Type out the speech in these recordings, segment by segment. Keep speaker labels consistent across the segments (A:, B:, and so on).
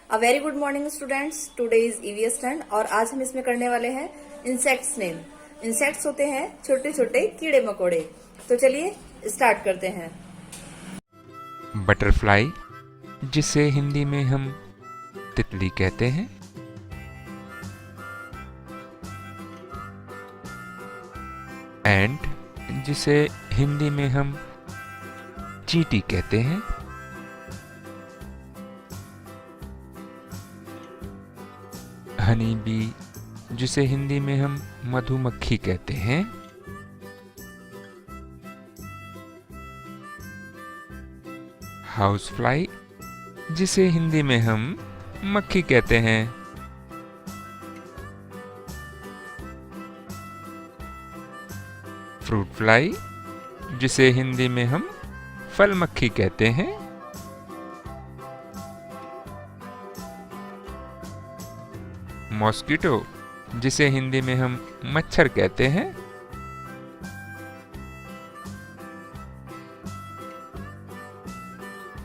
A: A very good morning students. Today is EVS turn और आज हम इसमें करने वाले हैं इंसेक्ट्स नेम। इंसेक्ट्स होते हैं छोटे छोटे कीड़े मकोड़े। तो चलिए स्टार्ट करते हैं।
B: बटरफ्लाई, जिसे हिंदी में हम तितली कहते हैं। एंट, जिसे हिंदी में हम चींटी कहते हैं। हनी बी, जिसे हिंदी में हम मधुमक्खी कहते हैं। हाउस फ्लाई, जिसे हिंदी में हम मक्खी कहते हैं। फ्रूट फ्लाई, जिसे हिंदी में हम फल मक्खी कहते हैं। मॉस्किटो, जिसे हिंदी में हम मच्छर कहते हैं।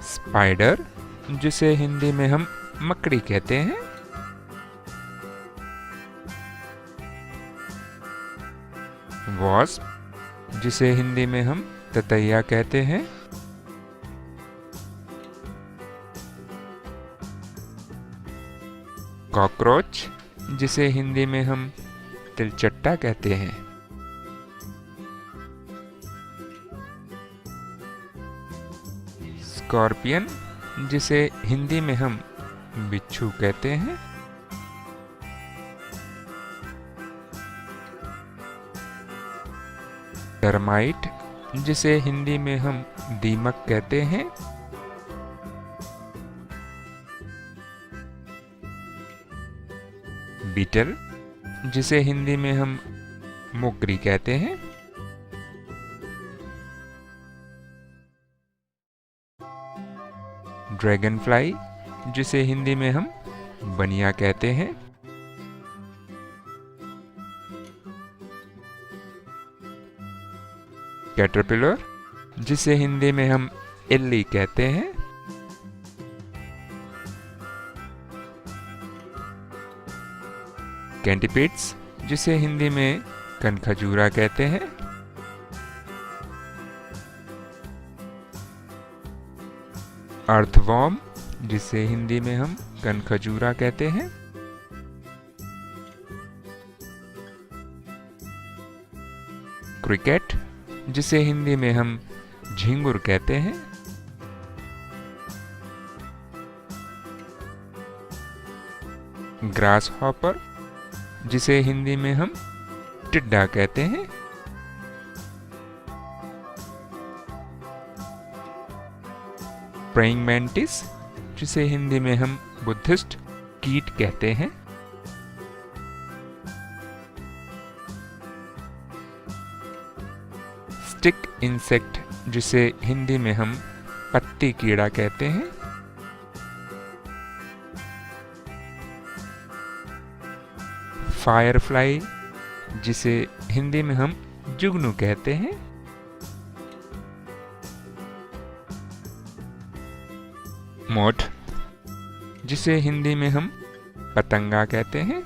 B: स्पाइडर, जिसे हिंदी में हम मकड़ी कहते हैं। वॉस्प, जिसे हिंदी में हम ततैया कहते हैं। कॉकरोच, जिसे हिंदी में हम तिलचट्टा कहते हैं। स्कॉर्पियन, जिसे हिंदी में हम बिच्छू कहते हैं। टर्माइट, जिसे हिंदी में हम दीमक कहते हैं। बीटल, जिसे हिंदी में हम मोगरी कहते हैं। ड्रैगन फ्लाई, जिसे हिंदी में हम बनिया कहते हैं। कैटरपिलर, जिसे हिंदी में हम इल्ली कहते हैं। कैंटिपिड्स, जिसे हिंदी में कनखजूरा कहते हैं। अर्थवॉर्म, जिसे हिंदी में हम कनखजूरा कहते हैं। क्रिकेट, जिसे हिंदी में हम झिंगुर कहते हैं। ग्रास हॉपर, जिसे हिंदी में हम टिड्डा कहते हैं। प्रेइंग मैंटिस, जिसे हिंदी में हम बुद्धिस्ट कीट कहते हैं। स्टिक इंसेक्ट, जिसे हिंदी में हम पत्ती कीड़ा कहते हैं। फायरफ्लाई, जिसे हिंदी में हम जुगनू कहते हैं। मोथ, जिसे हिंदी में हम पतंगा कहते हैं।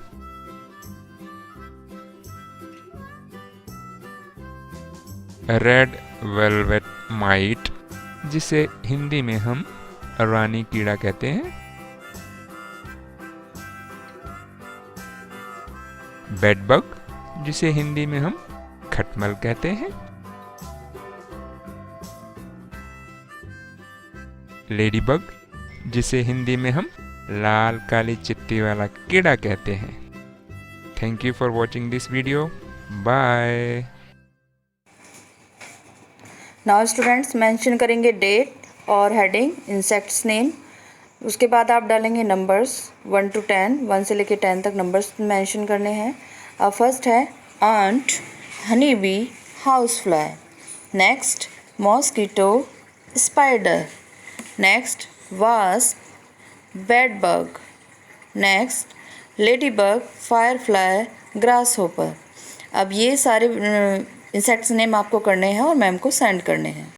B: रेड वेलवेट माइट, जिसे हिंदी में हम रानी कीड़ा कहते हैं। बेडबग, जिसे हिंदी में हम खटमल कहते हैं। लेडीबग, जिसे हिंदी में हम लाल काली चित्ती वाला कीड़ा कहते हैं। Thank you for watching this video. Bye.
A: Now students mention करेंगे डेट और हेडिंग इंसेक्ट्स नेम। उसके बाद आप डालेंगे नंबर्स 1 to 10, 1 से लेकर 10 तक नंबर्स मेंशन करने हैं। अब फर्स्ट है ant, honey bee, house fly. Next mosquito, spider. Next wasp, bed bug. Next ladybug, firefly, grasshopper. अब ये सारे इंसेक्ट्स नेम आपको करने हैं और मैम को सेंड करने हैं।